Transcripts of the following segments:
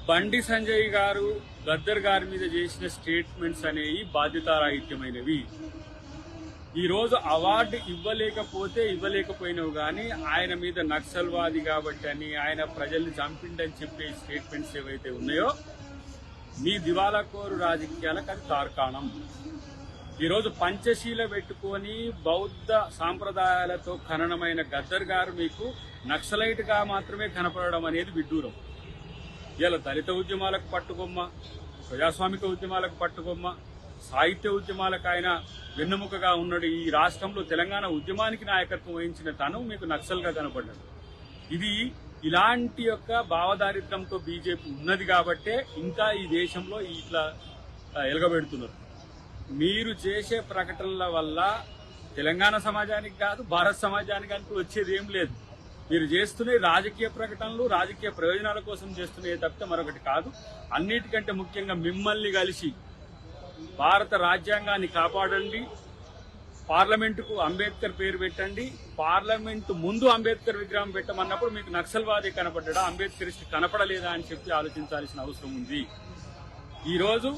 బండి సంజయ్ గారు గద్దర్ గారి మీద చేసిన స్టేట్మెంట్స్ అనేవి బాధ్యతారాహిత్యమైనవి. ఈ రోజు అవార్డు ఇవ్వలేకపోయినవి కానీ ఆయన మీద నక్సల్వాది కాబట్టి అని, ఆయన ప్రజల్ని చంపిండని చెప్పే స్టేట్మెంట్స్ ఏవైతే ఉన్నాయో మీ దివాలాకోరు రాజకీయాలకు అది తార్కాణం. ఈరోజు పంచశీల పెట్టుకొని బౌద్ధ సాంప్రదాయాలతో ఖననమైన గద్దర్ గారు మీకు నక్సలైట్ గా మాత్రమే కనపడడం అనేది విడ్డూరం. ఇలా దళిత ఉద్యమాలకు పట్టుకొమ్మ, ప్రజాస్వామిక ఉద్యమాలకు పట్టుకొమ్మ, సాహిత్య ఉద్యమాలకు ఆయన వెన్నెముకగా ఉన్నాడు. ఈ రాష్ట్రంలో తెలంగాణ ఉద్యమానికి నాయకత్వం వహించిన తను మీకు నక్సల్గా కనపడ్డాడు. ఇది ఇలాంటి యొక్క భావదారిద్ర్యంతో బీజేపీ ఉన్నది కాబట్టే ఇంకా ఈ దేశంలో ఇట్లా ఎలగబెడుతున్నారు. మీరు చేసే ప్రకటనల వల్ల తెలంగాణ సమాజానికి కాదు, భారత సమాజానికి అంటూ వచ్చేది ఏం లేదు. మీరు చేస్తున్న రాజకీయ ప్రకటనలు రాజకీయ ప్రయోజనాల కోసం చేస్తున్నవి తప్పితే మరొకటి కాదు. అన్నిటికంటే ముఖ్యంగా మిమ్మల్ని కలిసి భారత రాజ్యాంగాన్ని కాపాడండి, పార్లమెంటుకు అంబేద్కర్ పేరు పెట్టండి, పార్లమెంటు ముందు అంబేద్కర్ విగ్రహం పెట్టమన్నప్పుడు మీకు నక్సల్వాది కనపడ్డా, అంబేద్కరిస్ట్ కనపడలేదా అని చెప్పి ఆలోచించాల్సిన అవసరం ఉంది. ఈరోజు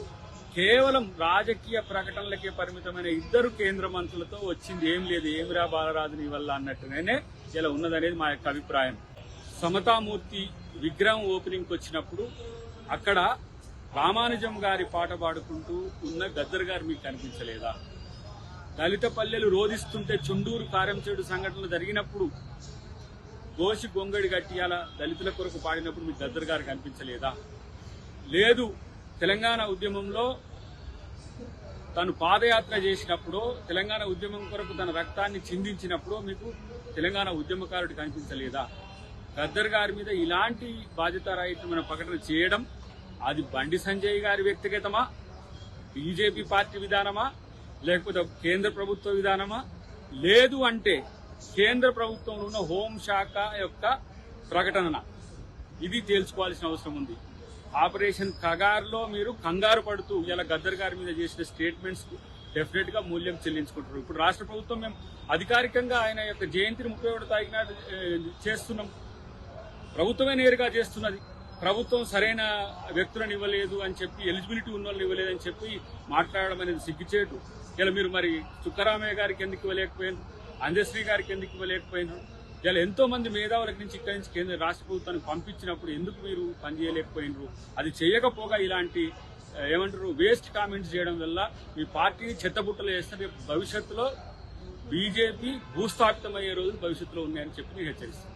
కేవలం రాజకీయ ప్రకటనలకే పరిమితమైన ఇద్దరు కేంద్ర మంత్రులతో వచ్చింది ఏం లేదు, ఏమిరా బాలరాజుని వల్ల అన్నట్టుగానే ఇలా ఉన్నదనేది మా యొక్క అభిప్రాయం. సమతామూర్తి విగ్రహం ఓపెనింగ్కి వచ్చినప్పుడు అక్కడ రామానుజం గారి పాట పాడుకుంటూ ఉన్న గద్దర్ గారు మీకు కనిపించలేదా? దళిత పల్లెలు రోధిస్తుంటే చుండూరు కారంచేడు సంఘటనలు జరిగినప్పుడు గోసి గొంగడి గట్టియాల దళితుల కొరకు పాడినప్పుడు మీకు గద్దర్ గారు కనిపించలేదా? లేదు, తెలంగాణ ఉద్యమంలో తను పాదయాత్ర చేసినప్పుడు, తెలంగాణ ఉద్యమం కొరకు తన రక్తాన్ని చిందించినప్పుడు మీకు తెలంగాణ ఉద్యమకారుడు కనిపించలేదా? గద్దర్ గారి మీద ఇలాంటి బాధ్యతారాహిత్యమైన ప్రకటన చేయడం అది బండి సంజయ్ గారి వ్యక్తిగతమా, బీజేపీ పార్టీ విధానమా, లేకపోతే కేంద్ర ప్రభుత్వ విధానమా? లేదు అంటే కేంద్ర ప్రభుత్వంలో ఉన్న హోంశాఖ యొక్క ప్రకటన ఇది తేల్చుకోవాల్సిన అవసరం ఉంది. ఆపరేషన్ కగార్లో మీరు కంగారు పడుతూ ఇలా గద్దర్ గారి మీద చేసిన స్టేట్మెంట్స్ డెఫినెట్ గా మూల్యం చెల్లించుకుంటారు. ఇప్పుడు రాష్ట్ర ప్రభుత్వం మేము అధికారికంగా ఆయన యొక్క జయంతిని 31 తారీఖున చేస్తున్నాం. ప్రభుత్వమే నేరుగా చేస్తున్నది. ప్రభుత్వం సరైన వ్యక్తులను ఇవ్వలేదు అని చెప్పి, ఎలిజిబిలిటీ ఉన్న వాళ్ళని ఇవ్వలేదని చెప్పి మాట్లాడడం అనేది సిగ్గుచేటు. ఇలా మీరు మరి చుక్కరామయ్య గారికి ఎందుకు ఇవ్వలేకపోయినారు, అందశ్రీ గారికి ఎందుకు ఇవ్వలేకపోయినారు? ఇలా ఎంతో మంది మేధావుల నుంచి ఇక్కడి నుంచి కేంద్ర రాష్ట్ర ప్రభుత్వానికి పంపించినప్పుడు ఎందుకు మీరు పనిచేయలేకపోయినరు? అది చేయకపోగా ఇలాంటి వేస్ట్ కామెంట్స్ చేయడం వల్ల మీ పార్టీని చెత్తబుట్టలు వేస్తే భవిష్యత్తులో బీజేపీ భూస్థాపితమయ్యే రోజులు భవిష్యత్తులో ఉన్నాయని చెప్పి నేను హెచ్చరిస్తాను.